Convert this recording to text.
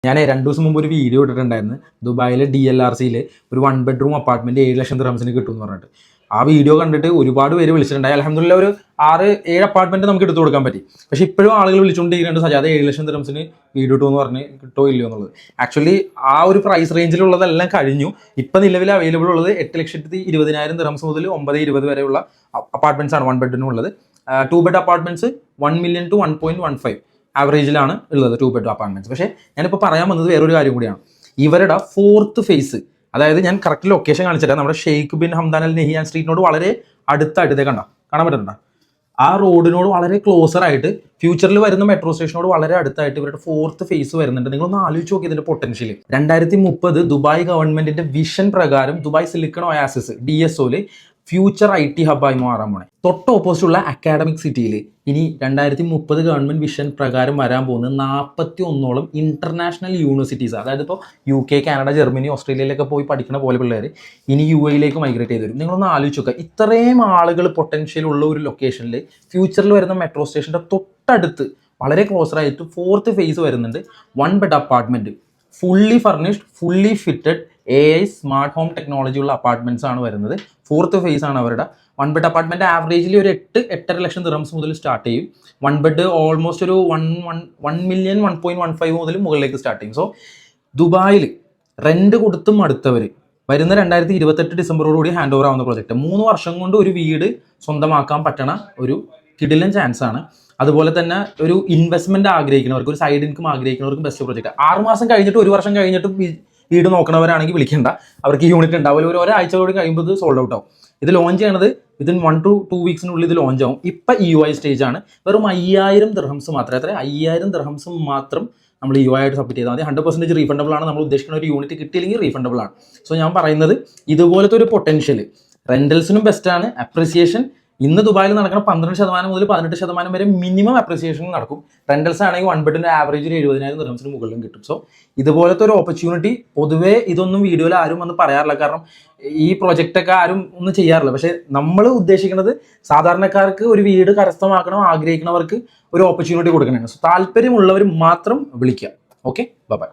ഞാൻ 2 ദിവസം മുമ്പ് ഒരു വീഡിയോ ഇട്ടിട്ടുണ്ടായിരുന്നു. ദുബായിലെ DLRCയിൽ ഒരു 1 ബെഡ്റൂം അപ്പാർട്ട്മെന്റ് 7 ലക്ഷം ദിർഹംസിന് കിട്ടുമെന്ന് പറഞ്ഞിട്ട്. ആ വീഡിയോ കണ്ടിട്ട് ഒരുപാട് പേര് വിളിച്ചിട്ടുണ്ടായി. അൽഹംദുലില്ലാഹ് ഒരു 6-7 അപ്പാർട്ട്മെന്റ് നമുക്ക് എടുത്തു കൊടുക്കാൻ പറ്റി. പക്ഷേ ഇപ്പോഴും ആളുകൾ വിളിച്ചുകൊണ്ടിരിക്കുന്നുണ്ട്, സജാദ് 7 ലക്ഷം ദിർഹംസിന് വീഡിയോ ഇട്ടുമെന്ന് പറഞ്ഞ് കിട്ടോ ഇല്ലയോ എന്നുള്ളത്. ആക്ച്വലി ആ ഒരു പ്രൈസ് റേഞ്ചിലുള്ളതെല്ലാം കഴിഞ്ഞു. ഇപ്പം നിലവിൽ അവൈലബിൾ ഉള്ളത് 8,20,000 ദിർഹംസ് മുതൽ 9,20 വരെയുള്ള അപ്പാർട്ട്മെന്റ്സ് ആണ് 1 ബെഡിനുള്ളത്. 2 ബെഡ് അപ്പാർട്ട്മെന്റ്സ് 1 million to 1.15 ആവറേജിലാണ് ഉള്ളത് 2 ബെഡ് അപ്പാർട്ട്മെന്റ്സ്. പക്ഷേ ഞാനിപ്പോൾ പറയാൻ വന്നത് വേറൊരു കാര്യം കൂടിയാണ്. ഇവരുടെ 4th ഫേസ്, അതായത് ഞാൻ കറക്റ്റ് ലൊക്കേഷൻ കാണിച്ചിട്ട് നമ്മുടെ Sheikh bin Hamdan Al Nahyan സ്ട്രീറ്റിനോട് വളരെ അടുത്തായിട്ട് ഇതേ കാണാൻ പറ്റുന്നുണ്ടോ? ആ റോഡിനോട് വളരെ ക്ലോസർ ആയിട്ട് ഫ്യൂച്ചറിൽ വരുന്ന മെട്രോ സ്റ്റേഷനോട് വളരെ അടുത്തായിട്ട് ഇവരുടെ 4th ഫേസ് വരുന്നുണ്ട്. നിങ്ങളൊന്ന് ആലോചിച്ച് നോക്കി ഇതിന്റെ പൊട്ടൻഷ്യൽ. 2030 ദുബായ് ഗവൺമെന്റിന്റെ വിഷൻ പ്രകാരം ദുബായ് സിലിക്കൺ ഒയാസിസ് DSOയില് ഫ്യൂച്ചർ IT ഹബ്ബായി മാറാൻ പോണേ. തൊട്ട് ഓപ്പോസിറ്റ് ഉള്ള അക്കാഡമിക് സിറ്റിയിൽ ഇനി 2030 ഗവൺമെന്റ് വിഷൻ പ്രകാരം വരാൻ പോകുന്നത് 41ഓളം ഇന്റർനാഷണൽ യൂണിവേഴ്സിറ്റീസ്. അതായത് ഇപ്പോൾ UK, കാനഡ, ജർമ്മനി, ഓസ്ട്രേലിയയിലൊക്കെ പോയി പഠിക്കുന്ന പോലെ പിള്ളേർ ഇനി UAയിലേക്ക് മൈഗ്രേറ്റ് ചെയ്ത് വരും. നിങ്ങളൊന്ന് ആലോചിച്ച് നോക്കുക, ഇത്രയും ആളുകൾ പൊട്ടൻഷ്യൽ ഉള്ള ഒരു ലൊക്കേഷനിൽ ഫ്യൂച്ചറിൽ വരുന്ന മെട്രോ സ്റ്റേഷന്റെ തൊട്ടടുത്ത് വളരെ ക്ലോസർ ആയിട്ട് 4th ഫേസ് വരുന്നുണ്ട്. 1 bed apartment, fully furnished, fully fitted, AI smart home technology ഉള്ള അപ്പാർട്ട്മെന്റ്സ് ആണ് വരുന്നത്. 4th ഫേസ് ആണ് അവരുടെ. 1 ബെഡ് അപ്പാർട്ട്മെന്റ് ആവറേജിൽ ഒരു 8-8.5 ലക്ഷം ദിർഹംസ് മുതൽ സ്റ്റാർട്ട് ചെയ്യും. 1 ബെഡ് ഓൾമോസ്റ്റ് ഒരു 1 million 1.15 മുതൽ മുകളിലേക്ക് സ്റ്റാർട്ട് ചെയ്യും. സോ ദുബായിൽ റെന്റ് കൊടുത്തും അടുത്തവർ വരുന്ന 2028 ഡിസംബറോടുകൂടി ഹാൻഡ് ഓവർ ആവുന്ന പ്രോജക്റ്റ്. 3 വർഷം കൊണ്ട് ഒരു വീട് സ്വന്തമാക്കാൻ പറ്റണ ഒരു കിടിലൻ ചാൻസ് ആണ്. അതുപോലെ തന്നെ ഒരു ഇൻവെസ്റ്റ്മെന്റ് ആഗ്രഹിക്കുന്നവർക്ക്, ഒരു സൈഡ് ഇൻകം ആഗ്രഹിക്കുന്നവർക്ക് ബെസ്റ്റ് പ്രോജക്റ്റ്. 6 മാസം കഴിഞ്ഞിട്ട് 1 വർഷം കഴിഞ്ഞിട്ട് വീട് നോക്കണവരാണെങ്കിൽ വിളിക്കേണ്ട, അവർക്ക് യൂണിറ്റ് ഉണ്ടാവില്ല. ഒരാഴ്ച കൂടി കഴിയുമ്പോൾ ഇത് സോൾഡ് ഔട്ട് ആവും. ഇത് ലോഞ്ച് ചെയ്യണത് വിതിൻ 1 to 2 വീക്സിനുള്ളിൽ ഇത് ലോഞ്ച് ആവും. ഇപ്പം EOI സ്റ്റേജ് ആണ്. വെറും 5,000 ദിർഹംസ് മാത്രം. എത്ര? 5,000 ദിർഹംസ് മാത്രം നമ്മൾ EOI ആയിട്ട് സബ്മിറ്റ് ചെയ്താൽ മതി. 100% റീഫണ്ടബിൾ ആണ്. നമ്മൾ ഉദ്ദേശിക്കുന്ന ഒരു യൂണിറ്റ് കിട്ടിയില്ലെങ്കിൽ റീഫണ്ടബിൾ ആണ്. സോ ഞാൻ പറയുന്നത് ഇതുപോലത്തെ ഒരു പൊട്ടൻഷ്യൽ റെന്റൽസിനും ബെസ്റ്റാണ്. അപ്രിസിയേഷൻ ഇന്ന് ദുബായിൽ നടക്കുന്ന 12% മുതൽ 18% വരെ മിനിമം അപ്രിസിയേഷൻ നടക്കും. റെന്റൽസ് ആണെങ്കിൽ 1 ബെഡിന്റെ ആവറേജ് 70,000 ദിർഹംസിന് മുകളിലും കിട്ടും. സോ ഇതുപോലത്തെ ഒരു ഓപ്പർച്യൂണിറ്റി പൊതുവേ ഇതൊന്നും വീഡിയോയിൽ ആരും വന്ന് പറയാറില്ല. കാരണം ഈ പ്രൊജക്റ്റൊക്കെ ആരും ഒന്നും ചെയ്യാറില്ല. പക്ഷേ നമ്മൾ ഉദ്ദേശിക്കുന്നത് സാധാരണക്കാർക്ക് ഒരു വീട് കരസ്ഥമാക്കണം ആഗ്രഹിക്കുന്നവർക്ക് ഒരു ഓപ്പർച്യൂണിറ്റി കൊടുക്കണതാണ്. സോ താല്പര്യമുള്ളവർ മാത്രം വിളിക്കുക. Okay, by.